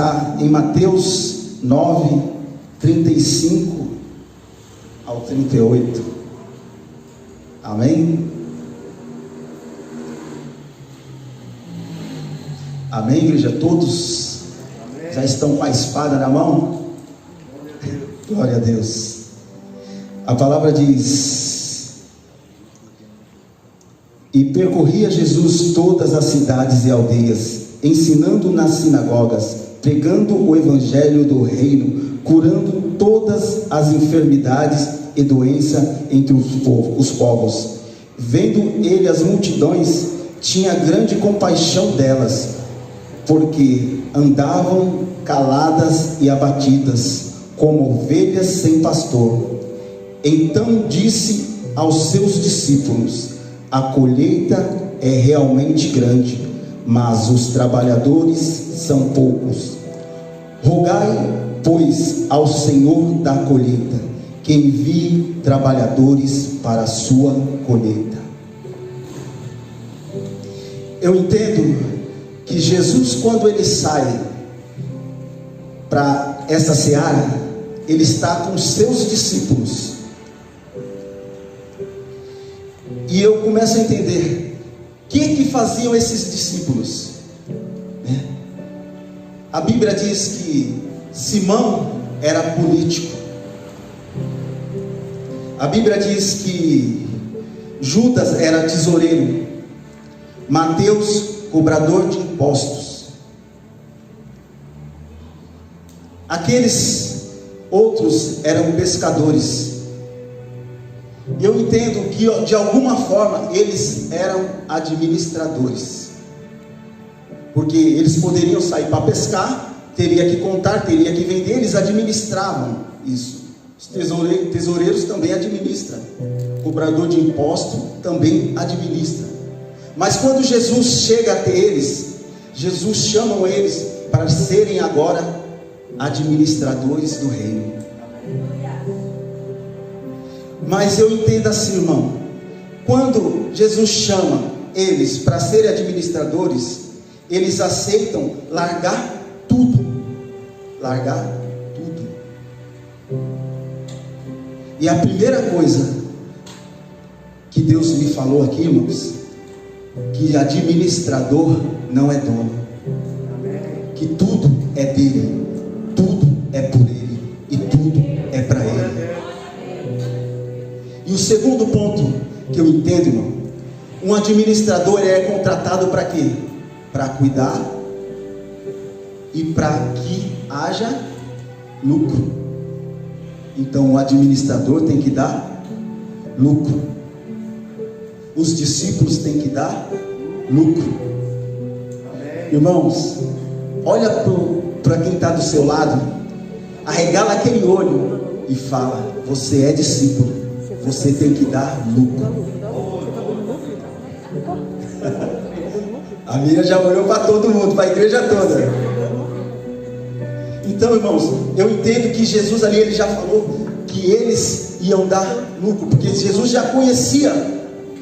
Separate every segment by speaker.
Speaker 1: está em Mateus 9, 35 ao 38. Amém? Amém, igreja? Todos já estão com a espada na mão? Glória a Deus. A palavra diz: e percorria Jesus todas as cidades e aldeias, ensinando nas sinagogas, pregando o evangelho do reino, curando todas as enfermidades e doenças entre os povos. Vendo ele as multidões, tinha grande compaixão delas, porque andavam caladas e abatidas, como ovelhas sem pastor. Então disse aos seus discípulos: a colheita é realmente grande, mas os trabalhadores são poucos. Rogai, pois, ao Senhor da colheita, que envie trabalhadores para a sua colheita. Eu entendo que Jesus, quando ele sai para essa seara, ele está com seus discípulos. E eu começo a entender o que faziam esses discípulos. A Bíblia diz que Simão era político. A Bíblia diz que Judas era tesoureiro, Mateus cobrador de impostos. Aqueles outros eram pescadores. E eu entendo que de alguma forma eles eram administradores, porque eles poderiam sair para pescar, teria que contar, teria que vender, eles administravam isso. Os tesoureiros também administram, o cobrador de imposto também administra. Mas quando Jesus chega até eles, Jesus chama eles para serem agora administradores do reino. Mas eu entendo assim, irmão, quando Jesus chama eles para serem administradores, eles aceitam largar tudo. Largar tudo. E a primeira coisa que Deus me falou aqui, irmãos, que administrador não é dono, que tudo é dele, tudo é por ele e tudo é para ele. E o segundo ponto que eu entendo, irmão, um administrador é contratado para quê? Para cuidar e para que haja lucro. Então o administrador tem que dar lucro, os discípulos têm que dar lucro. Irmãos, olha para quem está do seu lado, arregala aquele olho e fala: você é discípulo, você tem que dar lucro. A Miriam já olhou para todo mundo, para a igreja toda. Então, irmãos, eu entendo que Jesus ali, ele já falou que eles iam dar lucro, porque Jesus já conhecia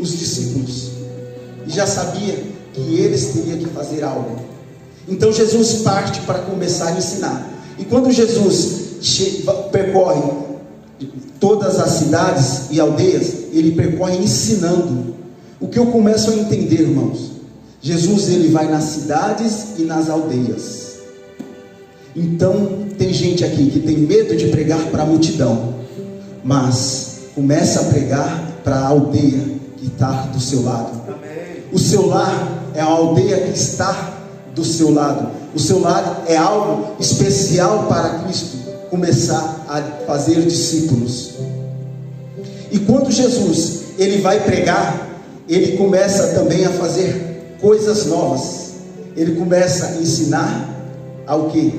Speaker 1: os discípulos e já sabia que eles teriam que fazer algo. Então Jesus parte para começar a ensinar. E quando Jesus percorre todas as cidades e aldeias, ele percorre ensinando. O que eu começo a entender, irmãos, Jesus, ele vai nas cidades e nas aldeias. Então tem gente aqui que tem medo de pregar para a multidão, mas começa a pregar para a aldeia que está do seu lado. O seu lar é a aldeia que está do seu lado. O seu lar é algo especial para Cristo começar a fazer discípulos. E quando Jesus ele vai pregar, ele começa também a fazer coisas novas. Ele começa a ensinar ao quê?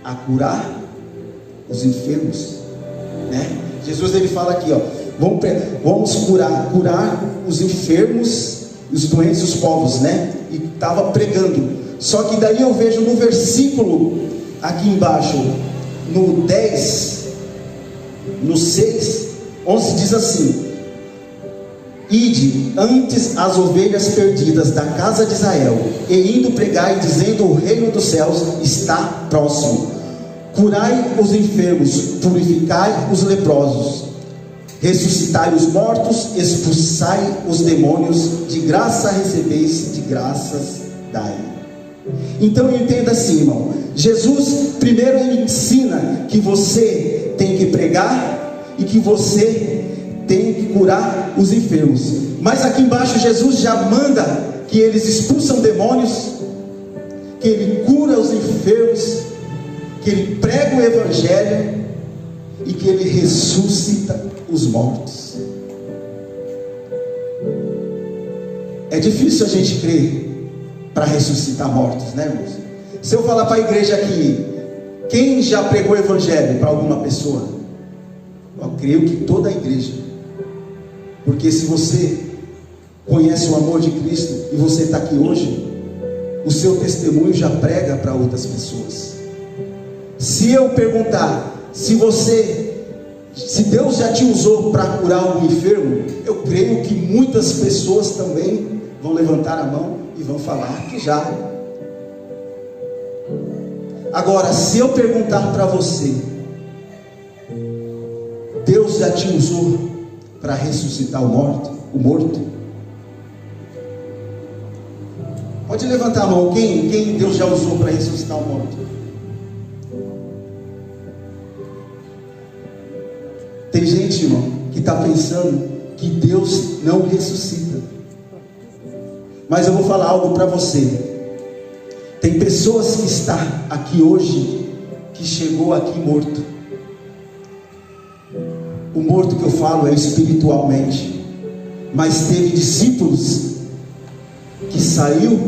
Speaker 1: A curar os enfermos, né? Jesus ele fala aqui, ó, vamos curar os enfermos, os doentes, os povos, né? E estava pregando. Só que daí eu vejo no versículo aqui embaixo, no 10, no 6, 11 diz assim: Ide antes as ovelhas perdidas da casa de Israel, e indo pregai, dizendo: o reino dos céus está próximo. Curai os enfermos, purificai os leprosos, ressuscitai os mortos, expulsai os demônios, de graça recebeis, de graças dai. Então entenda assim, irmão. Jesus primeiro ele ensina que você tem que pregar e que você tem que curar os enfermos. Mas aqui embaixo Jesus já manda que eles expulsam demônios, que ele cura os enfermos, que ele prega o evangelho e que ele ressuscita os mortos. É difícil a gente crer para ressuscitar mortos, né, irmãos? Se eu falar para a igreja aqui, quem já pregou o evangelho para alguma pessoa? Eu creio que toda a igreja. Porque se você conhece o amor de Cristo e você está aqui hoje, o seu testemunho já prega para outras pessoas. Se eu perguntar se Deus já te usou para curar algum enfermo, eu creio que muitas pessoas também vão levantar a mão e vão falar que já. Agora, se eu perguntar para você, Deus já te usou para ressuscitar o morto? Pode levantar a mão. Quem Deus já usou para ressuscitar o morto? Tem gente, irmão, que está pensando que Deus não ressuscita. Mas eu vou falar algo para você. Tem pessoas que estão aqui hoje, que chegou aqui morto. O morto que eu falo é espiritualmente. Mas teve discípulos que saiu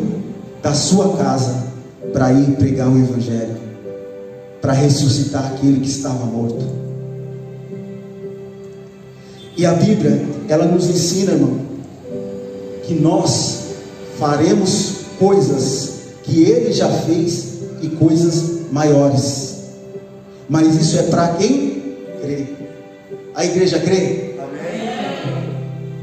Speaker 1: da sua casa para ir pregar o evangelho, para ressuscitar aquele que estava morto. E a Bíblia, ela nos ensina, irmão, que nós faremos coisas que Ele já fez e coisas maiores. Mas isso é para quem crê. A igreja crê? Amém.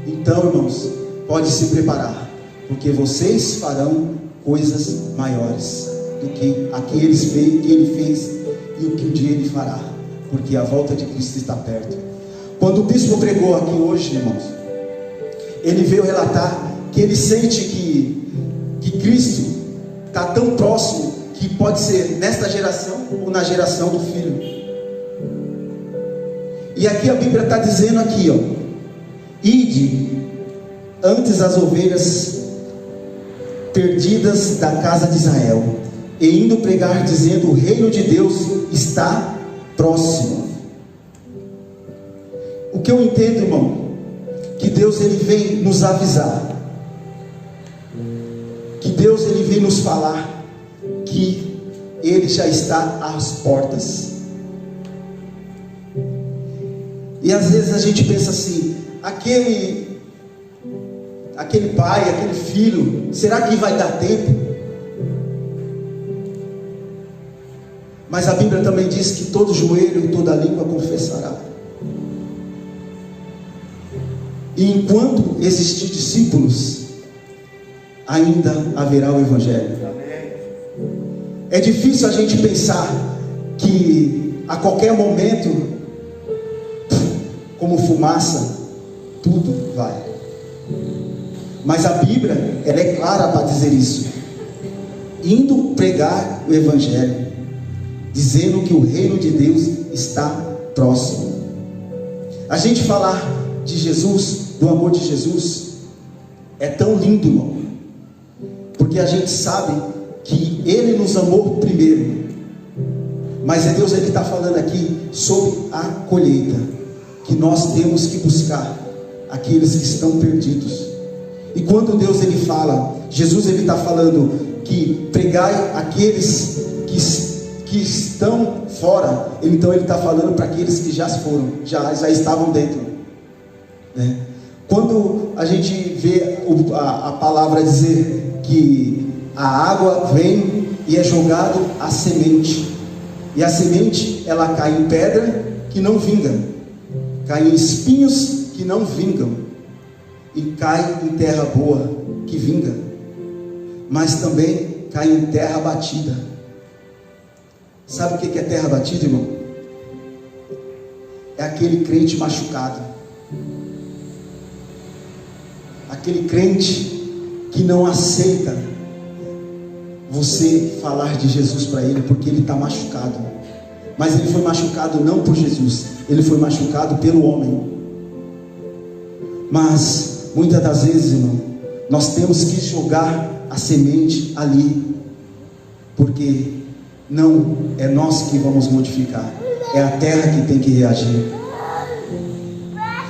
Speaker 1: Então, irmãos, pode se preparar, porque vocês farão coisas maiores do que aqueles que Ele fez e o que um dia Ele fará, porque a volta de Cristo está perto. Quando o bispo pregou aqui hoje, irmãos, ele veio relatar que ele sente que Cristo está tão próximo que pode ser nesta geração ou na geração do filho. E aqui a Bíblia está dizendo aqui, ó: ide antes as ovelhas perdidas da casa de Israel, e indo pregar, dizendo: o reino de Deus está próximo. O que eu entendo, irmão, que Deus ele vem nos avisar, que Deus ele vem nos falar que Ele já está às portas. E às vezes a gente pensa assim: aquele pai, aquele filho, será que vai dar tempo? Mas a Bíblia também diz que todo joelho e toda língua confessará. E enquanto existir discípulos, ainda haverá o Evangelho. É difícil a gente pensar que a qualquer momento, como fumaça, tudo vai. Mas a Bíblia, ela é clara para dizer isso. Indo pregar o Evangelho, dizendo que o reino de Deus está próximo. A gente falar de Jesus, do amor de Jesus, é tão lindo, irmão, porque a gente sabe que Ele nos amou primeiro. Mas é Deus, Ele está falando aqui sobre a colheita, que nós temos que buscar aqueles que estão perdidos. E quando Deus ele fala, Jesus ele está falando que pregai aqueles que estão fora. Então ele está falando para aqueles que já foram, já estavam dentro, né? Quando a gente vê a palavra dizer que a água vem e é jogado a semente, e a semente ela cai em pedra que não vinga, cai em espinhos que não vingam, e cai em terra boa, que vinga, mas também cai em terra batida. Sabe o que é terra batida, irmão? É aquele crente machucado, aquele crente que não aceita você falar de Jesus para ele, porque ele está machucado. Mas ele foi machucado não por Jesus, ele foi machucado pelo homem. Mas muitas das vezes, irmão, nós temos que jogar a semente ali, porque não é nós que vamos modificar, é a terra que tem que reagir.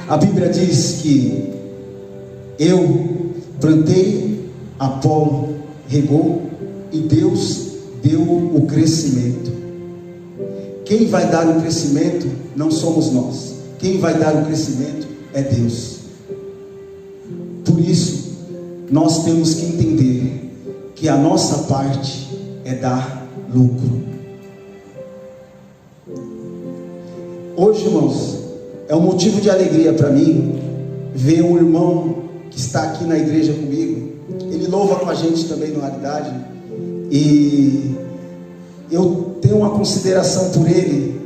Speaker 1: A Bíblia diz que eu plantei, Apolo regou e Deus deu o crescimento. Quem vai dar o crescimento não somos nós, quem vai dar o crescimento é Deus. Por isso nós temos que entender que a nossa parte é dar lucro. Hoje, irmãos, é um motivo de alegria para mim ver um irmão que está aqui na igreja comigo. Ele louva com a gente também no Realidade, e eu tenho uma consideração por ele,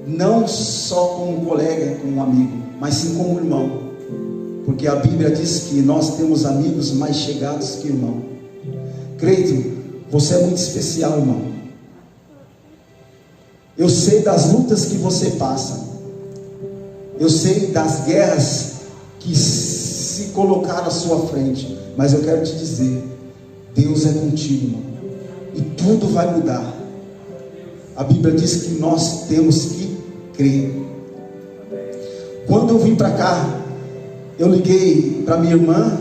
Speaker 1: não só como um colega, como um amigo, mas sim como um irmão, porque a Bíblia diz que nós temos amigos mais chegados que irmão. Creito, você é muito especial, irmão. Eu sei das lutas que você passa, eu sei das guerras que se colocaram à sua frente, mas eu quero te dizer, Deus é contigo, irmão, e tudo vai mudar. A Bíblia diz que nós temos que crer. Quando eu vim para cá, eu liguei para minha irmã,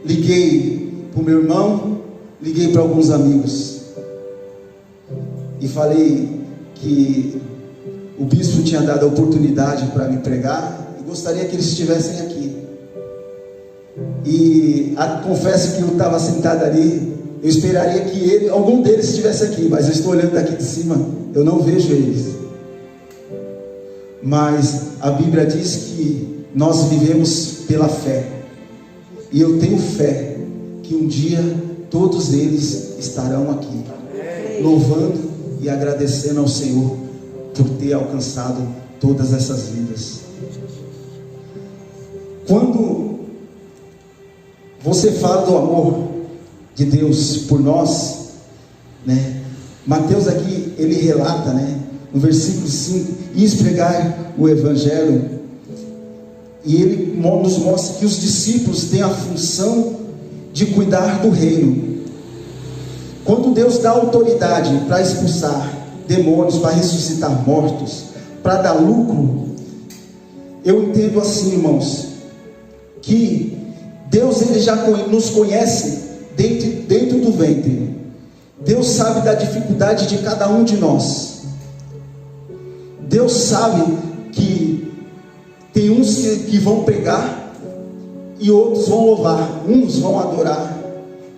Speaker 1: liguei para o meu irmão, liguei para alguns amigos e falei que o bispo tinha dado a oportunidade para me pregar e gostaria que eles estivessem aqui. E confesso que eu estava sentado ali, eu esperaria que algum deles estivesse aqui, mas eu estou olhando daqui de cima, eu não vejo eles. Mas a Bíblia diz que nós vivemos pela fé, e eu tenho fé que um dia todos eles estarão aqui, louvando e agradecendo ao Senhor por ter alcançado todas essas vidas. Quando você fala do amor de Deus por nós, né? Mateus aqui, ele relata, né? No versículo 5, e pregai o Evangelho, e ele nos mostra que os discípulos têm a função de cuidar do reino. Quando Deus dá autoridade para expulsar demônios, para ressuscitar mortos, para dar lucro, eu entendo assim, irmãos, que Deus, ele já nos conhece dentro do ventre. Deus sabe da dificuldade de cada um de nós. Deus sabe que tem uns que vão pregar e outros vão louvar, uns vão adorar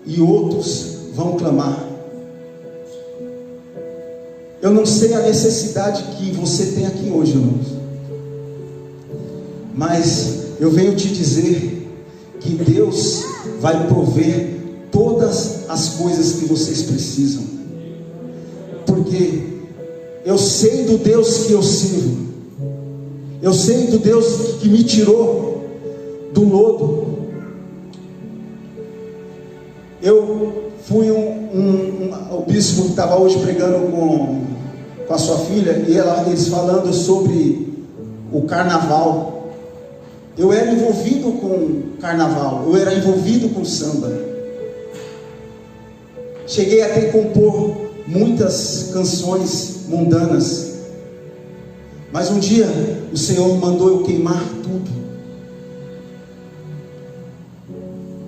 Speaker 1: e outros vão clamar. Eu não sei a necessidade que você tem aqui hoje, irmãos, mas eu venho te dizer que Deus vai prover todas as coisas que vocês precisam, porque eu sei do Deus que eu sirvo, eu sei do Deus que me tirou do lodo. Eu fui o bispo que estava hoje pregando com a sua filha, e eles falando sobre o carnaval. Eu era envolvido com carnaval, eu era envolvido com samba. Cheguei até a compor muitas canções mundanas, mas um dia o Senhor mandou eu queimar tudo.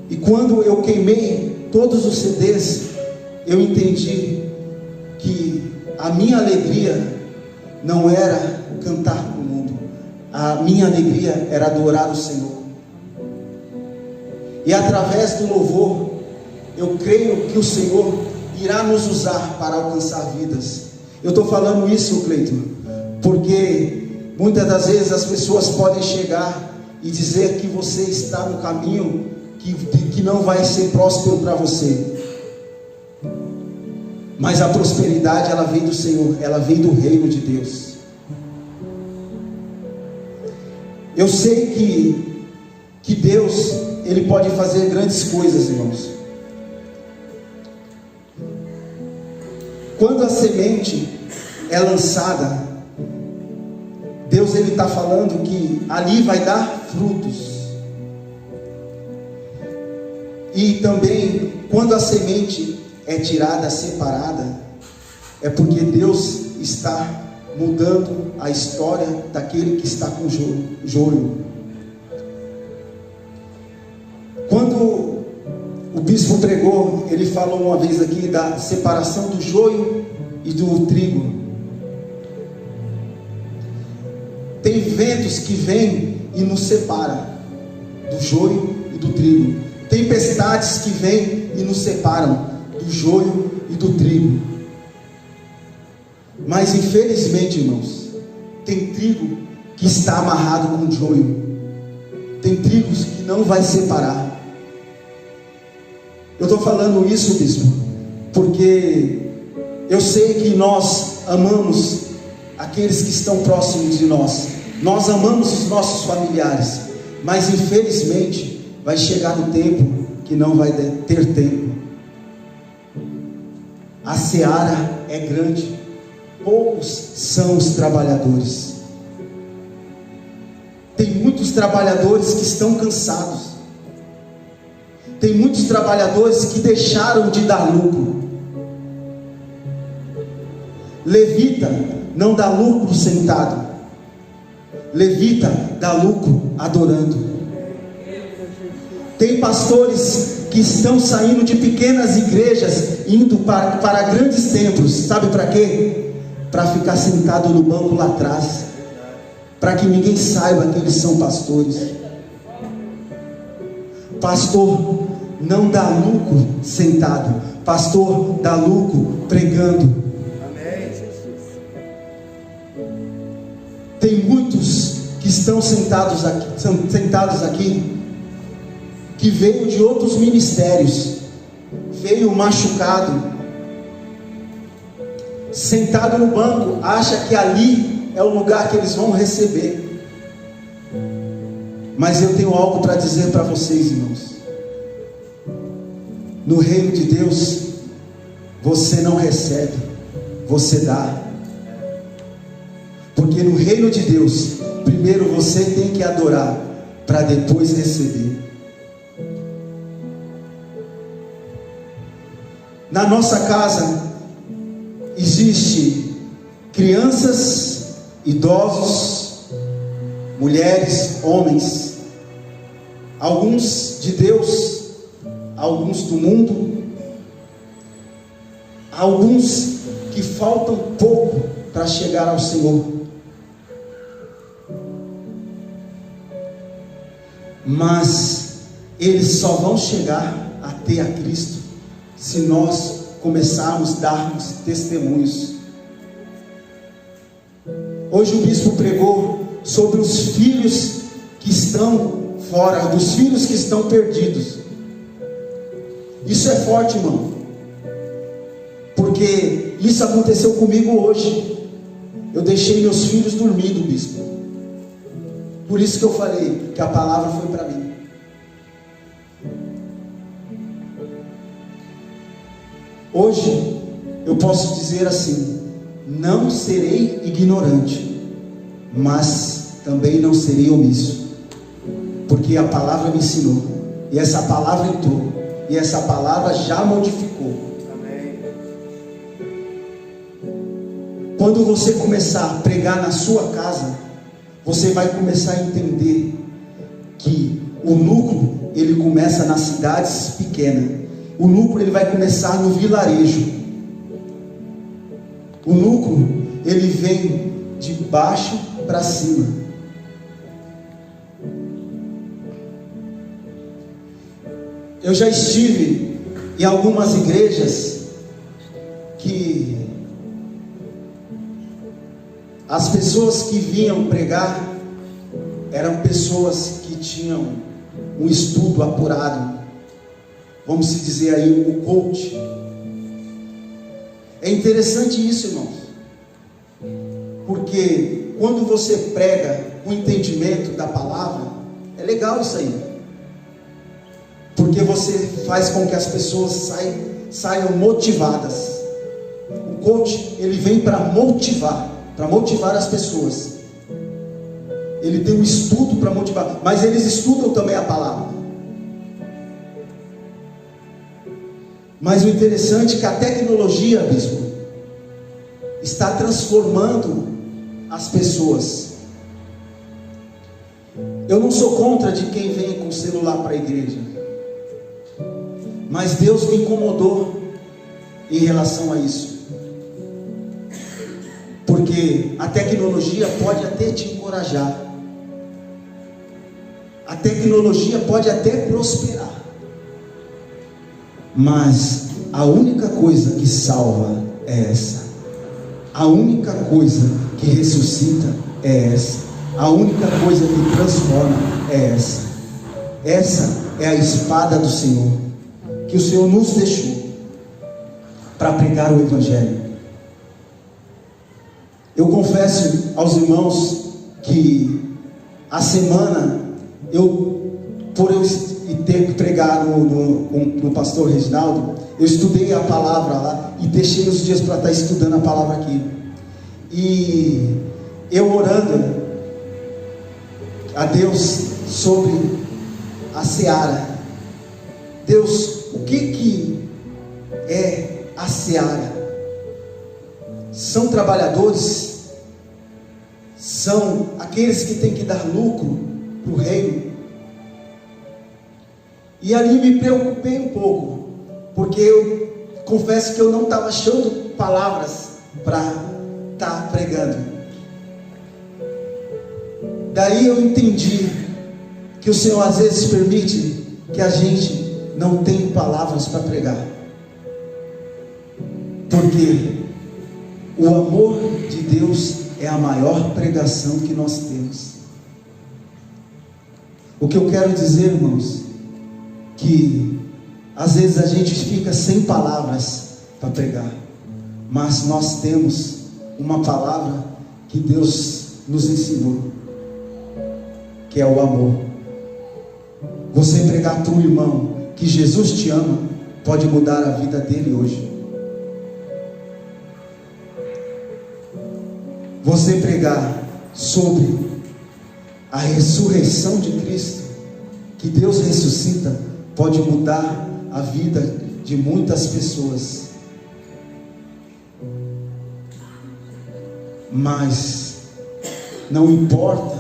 Speaker 1: E quando eu queimei todos os CDs, eu entendi que a minha alegria não era cantar para o mundo, a minha alegria era adorar o Senhor. E através do louvor, eu creio que o Senhor irá nos usar para alcançar vidas. Eu estou falando isso, Cleiton, porque muitas das vezes as pessoas podem chegar e dizer que você está no caminho que não vai ser próspero para você. Mas a prosperidade, ela vem do Senhor, ela vem do reino de Deus. Eu sei que Deus, Ele pode fazer grandes coisas, irmãos. Quando a semente é lançada, Deus, Ele está falando que ali vai dar frutos. E também, quando a semente é tirada, separada, é porque Deus está mudando a história daquele que está com joio. Quando o bispo pregou, ele falou uma vez aqui da separação do joio e do trigo. Tem ventos que vêm e nos separam do joio e do trigo. Tempestades que vêm e nos separam do joio e do trigo. Mas infelizmente, irmãos, tem trigo que está amarrado com joio. Tem trigos que não vai separar. Eu estou falando isso, bispo, porque eu sei que nós amamos aqueles que estão próximos de nós. Nós amamos os nossos familiares, mas infelizmente vai chegar no tempo que não vai ter tempo. A seara é grande, poucos são os trabalhadores. Tem muitos trabalhadores que estão cansados. Tem muitos trabalhadores que deixaram de dar lucro. Levita não dá lucro sentado. Levita dá lucro adorando. Tem pastores que estão saindo de pequenas igrejas, indo para grandes templos. Sabe para quê? Para ficar sentado no banco lá atrás, para que ninguém saiba que eles são pastores. Pastor não dá lucro sentado. Pastor dá lucro pregando.
Speaker 2: Amém, Jesus.
Speaker 1: Tem muitos que estão sentados aqui, que veio de outros ministérios, veio machucado, sentado no banco, acha que ali é o lugar que eles vão receber. Mas eu tenho algo para dizer para vocês, irmãos. No reino de Deus, você não recebe, você dá. Porque no reino de Deus, primeiro você tem que adorar, para depois receber. Na nossa casa existe crianças, idosos, mulheres, homens, alguns de Deus, alguns do mundo, alguns que faltam pouco para chegar ao Senhor. Mas eles só vão chegar até a Cristo se nós começarmos a darmos testemunhos. Hoje o bispo pregou sobre os filhos que estão fora, dos filhos que estão perdidos. Isso é forte, irmão, porque isso aconteceu comigo hoje. Eu deixei meus filhos dormindo, bispo. Por isso que eu falei que a palavra foi para mim. Hoje eu posso dizer assim: não serei ignorante, mas também não serei omisso, porque a palavra me ensinou, e essa palavra entrou, e essa palavra já modificou.
Speaker 2: Amém.
Speaker 1: Quando você começar a pregar na sua casa, você vai começar a entender que o lucro, ele começa nas cidades pequenas. O lucro, ele vai começar no vilarejo. O lucro, ele vem de baixo para cima. Eu já estive em algumas igrejas que as pessoas que vinham pregar eram pessoas que tinham um estudo apurado, vamos se dizer aí, o coach. É interessante isso, irmãos, porque quando você prega o entendimento da palavra, é legal isso aí, porque você faz com que as pessoas saiam motivadas. O coach, ele vem para motivar as pessoas. Ele tem um estudo para motivar, mas eles estudam também a palavra. Mas o interessante é que a tecnologia, bispo, está transformando as pessoas. Eu não sou contra de quem vem com o celular para a igreja, mas Deus me incomodou em relação a isso, porque a tecnologia pode até te encorajar, a tecnologia pode até prosperar, mas a única coisa que salva é essa, a única coisa que ressuscita é essa, a única coisa que transforma é essa. Essa é a espada do Senhor, que o Senhor nos deixou para pregar o Evangelho. Eu confesso aos irmãos que a semana, por eu ter que pregar no pastor Reginaldo, eu estudei a palavra lá e deixei os dias para estar estudando a palavra aqui. E eu orando a Deus sobre a seara. Deus, o que é a seara? São trabalhadores? São aqueles que têm que dar lucro para o reino? E ali me preocupei um pouco, porque eu confesso que eu não estava achando palavras para estar pregando. Daí eu entendi que o Senhor às vezes permite que a gente não tenha palavras para pregar, porque o amor de Deus é a maior pregação que nós temos. O que eu quero dizer, irmãos, que às vezes a gente fica sem palavras para pregar, mas nós temos uma palavra que Deus nos ensinou, que é o amor. Você pregar para um irmão que Jesus te ama, pode mudar a vida dele hoje. Você pregar sobre a ressurreição de Cristo, que Deus ressuscita, pode mudar a vida de muitas pessoas. Mas não importa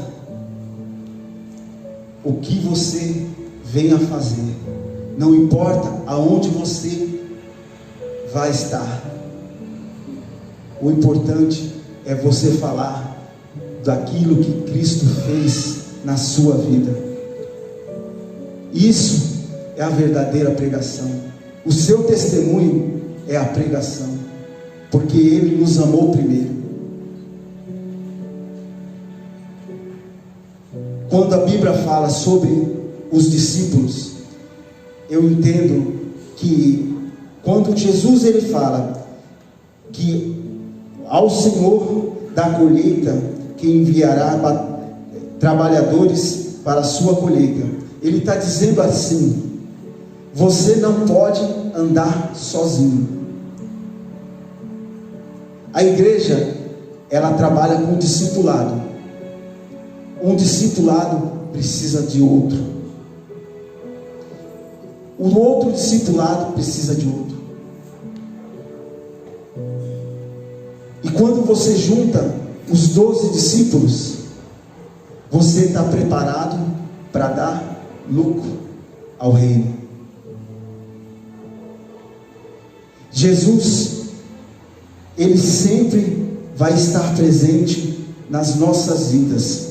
Speaker 1: o que você venha fazer, não importa aonde você vai estar, o importante é você falar daquilo que Cristo fez na sua vida. Isso é a verdadeira pregação. O seu testemunho é a pregação, porque Ele nos amou primeiro. Quando a Bíblia fala sobre os discípulos, eu entendo que quando Jesus ele fala que ao Senhor da colheita que enviará trabalhadores para a sua colheita, Ele está dizendo assim: você não pode andar sozinho. A igreja, ela trabalha com discipulado. Um discipulado precisa de outro. O outro discipulado precisa de outro. E quando você junta os 12 discípulos, você está preparado para dar lucro ao reino. Jesus, Ele sempre vai estar presente nas nossas vidas.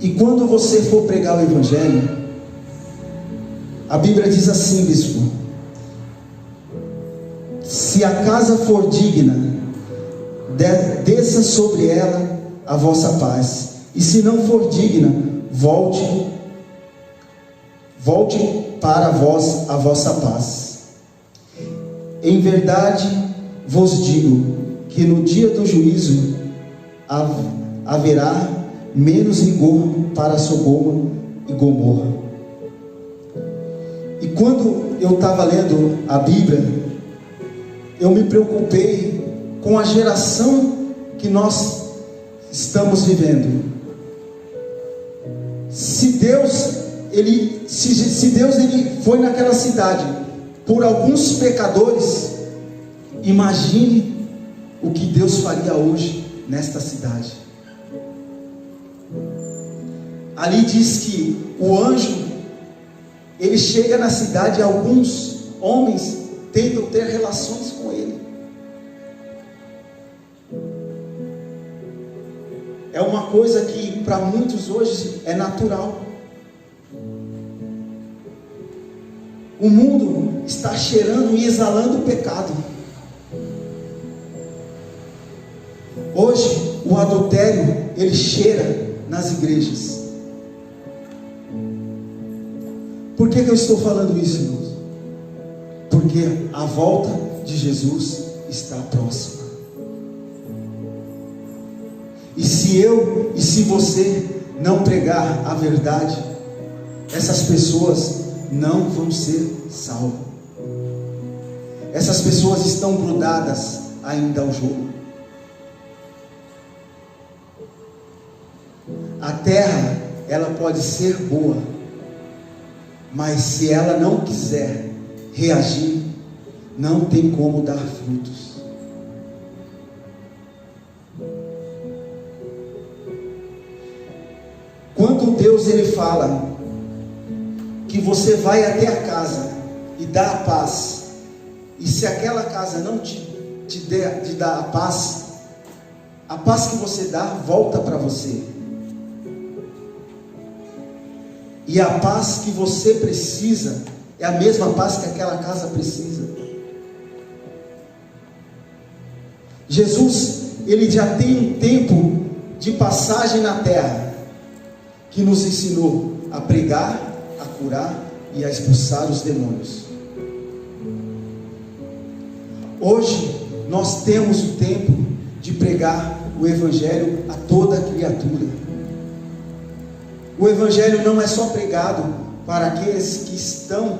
Speaker 1: E quando você for pregar o Evangelho, a Bíblia diz assim, bispo: se a casa for digna, desça sobre ela a vossa paz, e se não for digna, volte para vós a vossa paz. Em verdade vos digo que no dia do juízo haverá menos rigor para Sodoma e Gomorra. E quando eu estava lendo a Bíblia, eu me preocupei com a geração que nós estamos vivendo. Se Deus ele foi naquela cidade por alguns pecadores, imagine o que Deus faria hoje nesta cidade. Ali diz que o anjo, ele chega na cidade e alguns homens tentam ter relações com ele. É uma coisa que para muitos hoje é natural. O mundo está cheirando e exalando o pecado. Hoje o adultério, ele cheira nas igrejas. Por que eu estou falando isso, irmãos? Porque a volta de Jesus está próxima. E se eu e se você não pregar a verdade, essas pessoas não vão ser salvas. Essas pessoas estão grudadas ainda ao jogo. A terra, ela pode ser boa, mas se ela não quiser reagir, não tem como dar frutos. Quando Deus ele fala que você vai até a casa e dá a paz, e se aquela casa não te dá a paz que você dá volta para você. E a paz que você precisa é a mesma paz que aquela casa precisa. Jesus, ele já tem um tempo de passagem na terra, que nos ensinou a pregar, a curar e a expulsar os demônios. Hoje, nós temos o tempo de pregar o Evangelho a toda criatura. O Evangelho não é só pregado para aqueles que estão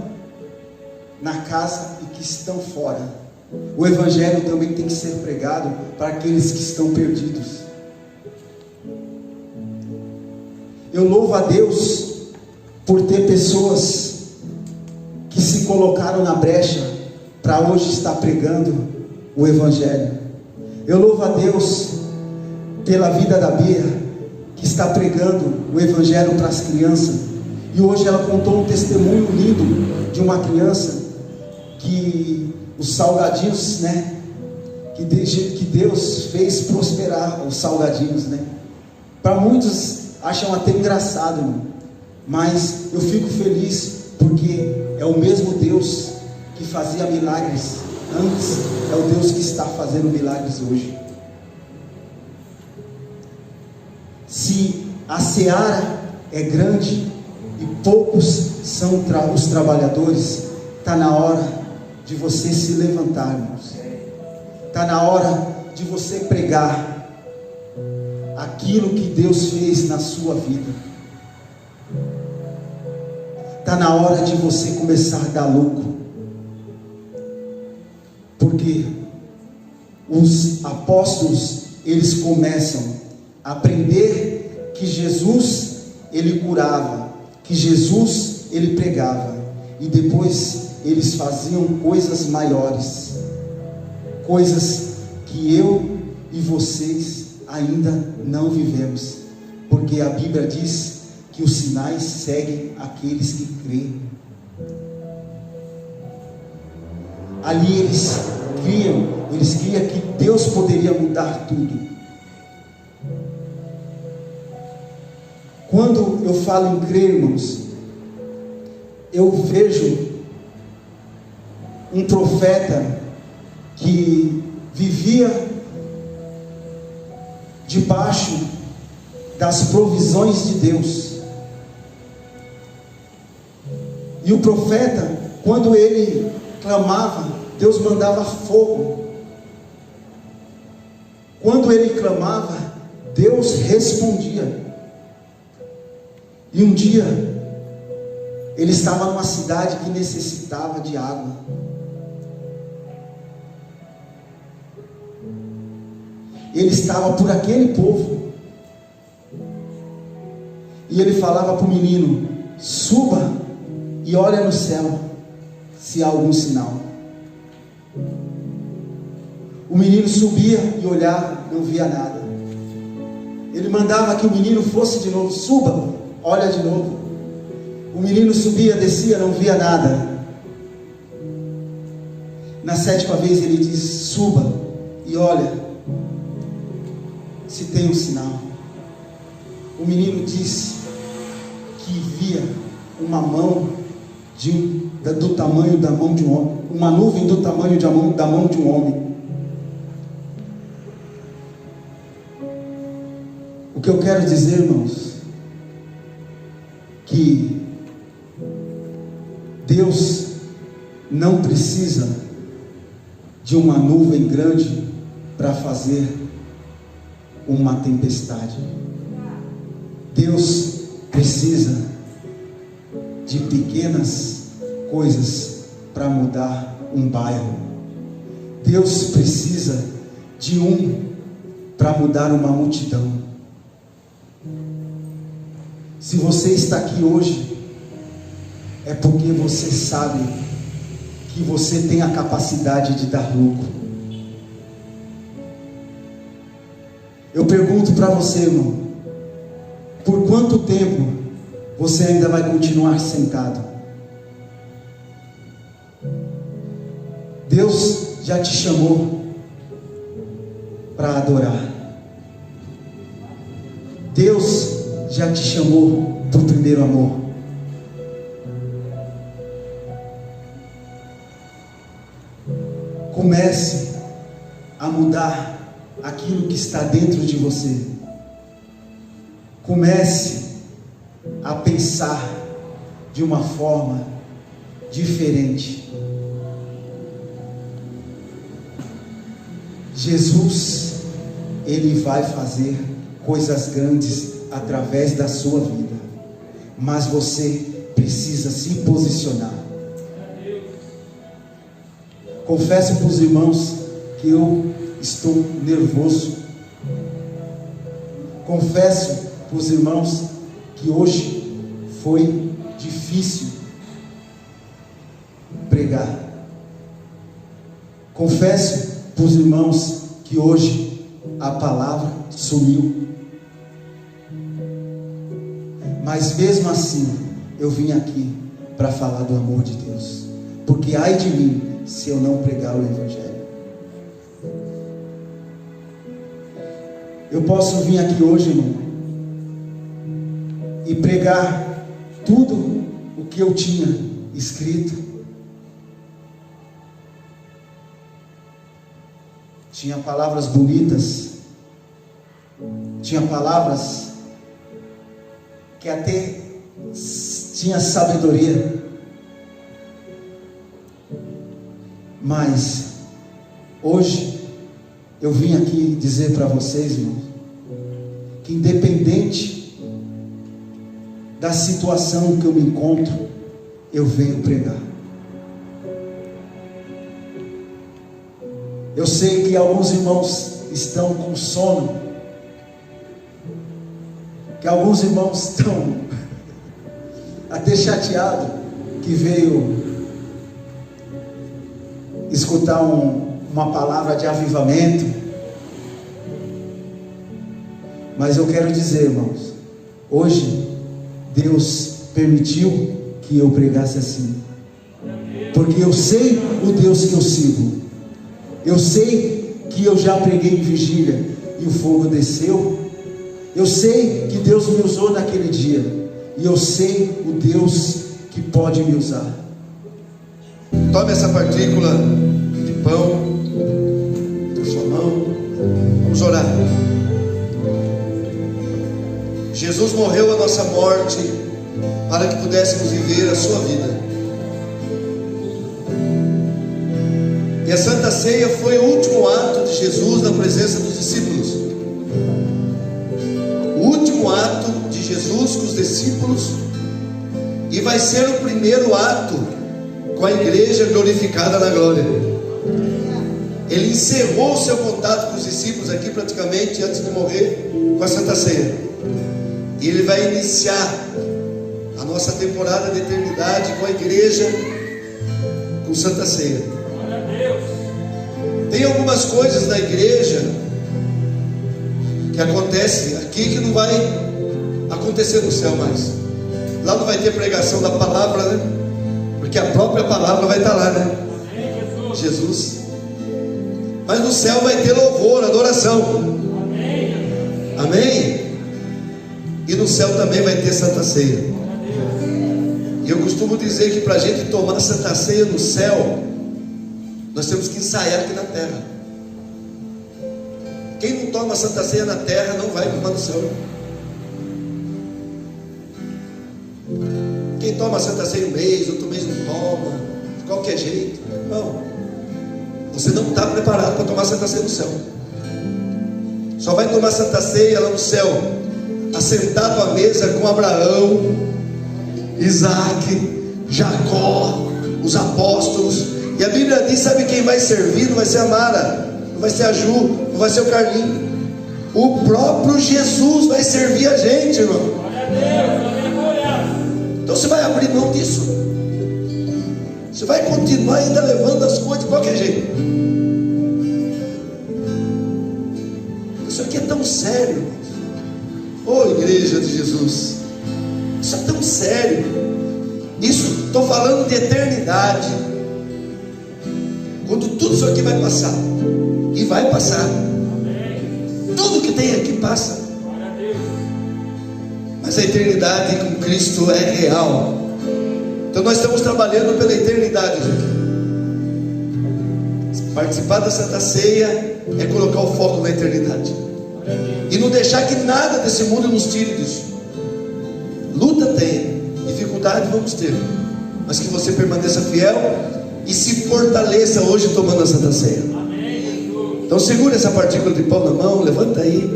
Speaker 1: na casa e que estão fora. O Evangelho também tem que ser pregado para aqueles que estão perdidos. Eu louvo a Deus por ter pessoas que se colocaram na brecha para hoje estar pregando o Evangelho. Eu louvo a Deus pela vida da Bia, que está pregando o Evangelho para as crianças. E hoje ela contou um testemunho lindo de uma criança que os salgadinhos, que Deus fez prosperar os salgadinhos, Para muitos acham até engraçado, irmão, mas eu fico feliz porque é o mesmo Deus que fazia milagres antes, é o Deus que está fazendo milagres hoje. Se a seara é grande e poucos são os trabalhadores, está na hora de você se levantar, irmãos. Está na hora de você pregar aquilo que Deus fez na sua vida. Está na hora de você começar a dar lucro, porque os apóstolos, eles começam a aprender que Jesus, ele curava, que Jesus, ele pregava, e depois eles faziam coisas maiores, coisas que eu e vocês ainda não vivemos, porque a Bíblia diz que os sinais seguem aqueles que creem. Ali eles criam que Deus poderia mudar tudo. Quando eu falo em crer, irmãos, eu vejo um profeta que vivia debaixo das provisões de Deus. E o profeta, quando ele clamava, Deus mandava fogo. Quando ele clamava, Deus respondia. E um dia, ele estava numa cidade que necessitava de água. Ele estava por aquele povo. E ele falava para o menino: suba e olha no céu, se há algum sinal. O menino subia e olhava, não via nada. Ele mandava que o menino fosse de novo: suba, olha de novo. O menino subia, descia, não via nada. Na 7ª vez ele diz: suba e olha se tem um sinal. O menino disse que via uma mão do tamanho da mão de um homem, uma nuvem do tamanho da mão de um homem. O que eu quero dizer, irmãos, que Deus não precisa de uma nuvem grande para fazer uma tempestade. Deus precisa de pequenas coisas para mudar um bairro. Deus precisa de para mudar uma multidão. Se você está aqui hoje, é porque você sabe que você tem a capacidade de dar lucro. Eu pergunto para você, irmão, por quanto tempo você ainda vai continuar sentado? Deus já te chamou para adorar. Deus já te chamou para o primeiro amor. Comece a mudar aquilo que está dentro de você. Comece a pensar de uma forma diferente. Jesus, Ele vai fazer coisas grandes através da sua vida, mas você precisa se posicionar. Confesso para os irmãos que eu estou nervoso. Confesso para os irmãos que hoje foi difícil pregar. Confesso para os irmãos que hoje a palavra sumiu. Mas mesmo assim, eu vim aqui para falar do amor de Deus. Porque ai de mim se eu não pregar o Evangelho. Eu posso vir aqui hoje, irmão, e pregar tudo o que eu tinha escrito. Tinha palavras bonitas, tinha palavras que até tinha sabedoria, mas hoje eu vim aqui dizer para vocês, irmãos, que independente da situação que eu me encontro, eu venho pregar. Eu sei que alguns irmãos estão com sono, que alguns irmãos estão até chateados que veio escutar uma palavra de avivamento. Mas eu quero dizer, irmãos, hoje Deus permitiu que eu pregasse assim, porque eu sei o Deus que eu sirvo. Eu sei que eu já preguei em vigília e o fogo desceu. Eu sei que Deus me usou naquele dia, e eu sei o Deus que pode me usar.
Speaker 2: Tome essa partícula de pão na sua mão. Vamos orar. Jesus morreu a nossa morte para que pudéssemos viver a sua vida. E a Santa Ceia foi o último ato de Jesus na presença dos discípulos. O último ato de Jesus com os discípulos, e vai ser o primeiro ato com a igreja glorificada na glória. Ele encerrou o seu contato com os discípulos aqui praticamente antes de morrer com a Santa Ceia. E ele vai iniciar a nossa temporada de eternidade com a igreja com Santa Ceia. Tem algumas coisas na igreja que acontecem aqui que não vai acontecer no céu mais. Lá não vai ter pregação da palavra, né? Porque a própria palavra vai estar lá, né? Jesus. Mas no céu vai ter louvor, adoração. Amém? E no céu também vai ter Santa Ceia. E eu costumo dizer que para a gente tomar Santa Ceia no céu, nós temos que ensaiar aqui na terra. Quem não toma Santa Ceia na terra não vai tomar no céu. Quem toma Santa Ceia um mês, outro mês não toma, de qualquer jeito. Não, você não está preparado para tomar Santa Ceia no céu. Só vai tomar Santa Ceia lá no céu, assentado à mesa com Abraão, Isaac, Jacó, os apóstolos. E a Bíblia diz, sabe quem vai servir? Não vai ser a Mara, não vai ser a Ju, não vai ser o Carlinhos. O próprio Jesus vai servir a gente, irmão. Então você vai abrir mão disso? Você vai continuar ainda levando as coisas de qualquer jeito? Isso aqui é tão sério. Ô igreja de Jesus, isso é tão sério. Isso, estou falando de eternidade. Quando tudo isso aqui vai passar, e vai passar, tudo que tem aqui passa, mas a eternidade com Cristo é real. Então nós estamos trabalhando pela eternidade aqui. Participar da Santa Ceia é colocar o foco na eternidade e não deixar que nada desse mundo nos tire disso. Luta tem, dificuldade vamos ter, mas que você permaneça fiel e se fortaleça hoje tomando a Santa Ceia. Então segura essa partícula de pão na mão, levanta aí.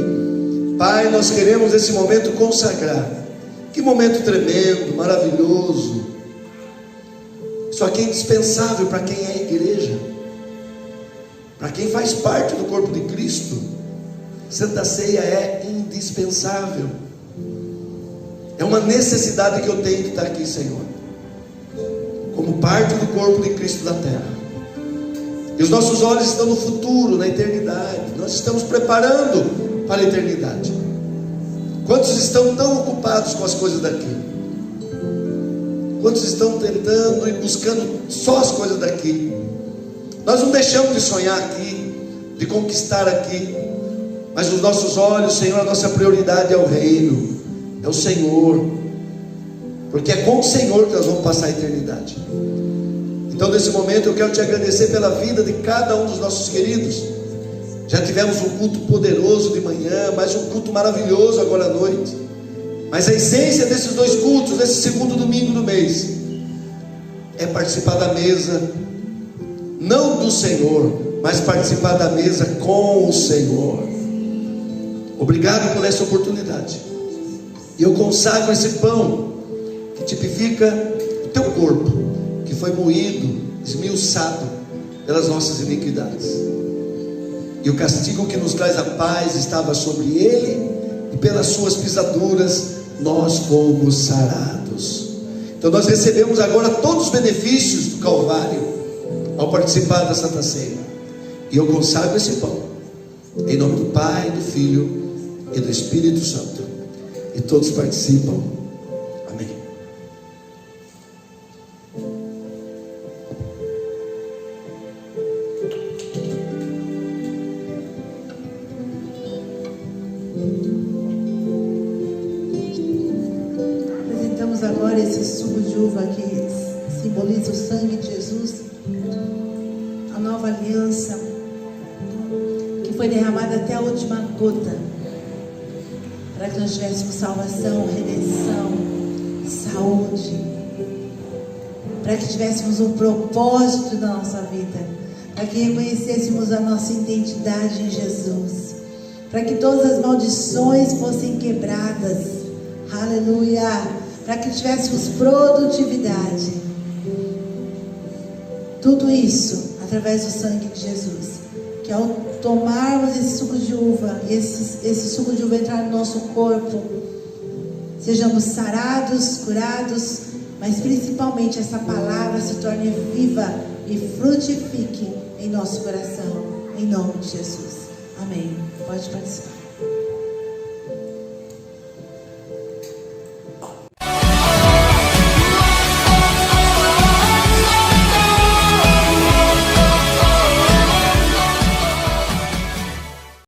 Speaker 2: Pai, nós queremos esse momento consagrar. Que momento tremendo, maravilhoso. Isso aqui é indispensável para quem é igreja, para quem faz parte do corpo de Cristo. Santa Ceia é indispensável. É uma necessidade que eu tenho de estar aqui, Senhor, como parte do corpo de Cristo na terra. E os nossos olhos estão no futuro, na eternidade. Nós estamos preparando para a eternidade. Quantos estão tão ocupados com as coisas daqui? Quantos estão tentando e buscando só as coisas daqui? Nós não deixamos de sonhar aqui, de conquistar aqui, mas os nossos olhos, Senhor, a nossa prioridade é o reino, é o Senhor, porque é com o Senhor que nós vamos passar a eternidade. Então nesse momento eu quero te agradecer pela vida de cada um dos nossos queridos. Já tivemos um culto poderoso de manhã, mais um culto maravilhoso agora à noite. Mas a essência desses dois cultos, desse segundo domingo do mês, é participar da mesa, não do Senhor, mas participar da mesa com o Senhor. Obrigado por essa oportunidade. E eu consagro esse pão que tipifica o teu corpo, que foi moído, esmiuçado pelas nossas iniquidades. E o castigo que nos traz a paz estava sobre ele, e pelas suas pisaduras nós fomos sarados. Então nós recebemos agora todos os benefícios do Calvário ao participar da Santa Ceia. E eu consagro esse pão em nome do Pai, do Filho e do Espírito Santo. E todos participam. Amém.
Speaker 3: Apresentamos agora esse suco de uva que simboliza o sangue de Jesus, a nova aliança que foi derramada até a última gota, para que nós tivéssemos salvação, redenção, saúde, para que tivéssemos um propósito na nossa vida, para que reconhecêssemos a nossa identidade em Jesus, para que todas as maldições fossem quebradas, aleluia, para que tivéssemos produtividade. Tudo isso através do sangue de Jesus, que ao tomarmos esse suco de uva, e esse suco de uva entrar no nosso corpo, sejamos sarados, curados, mas principalmente essa palavra se torne viva e frutifique em nosso coração, em nome de Jesus. Amém. Pode participar.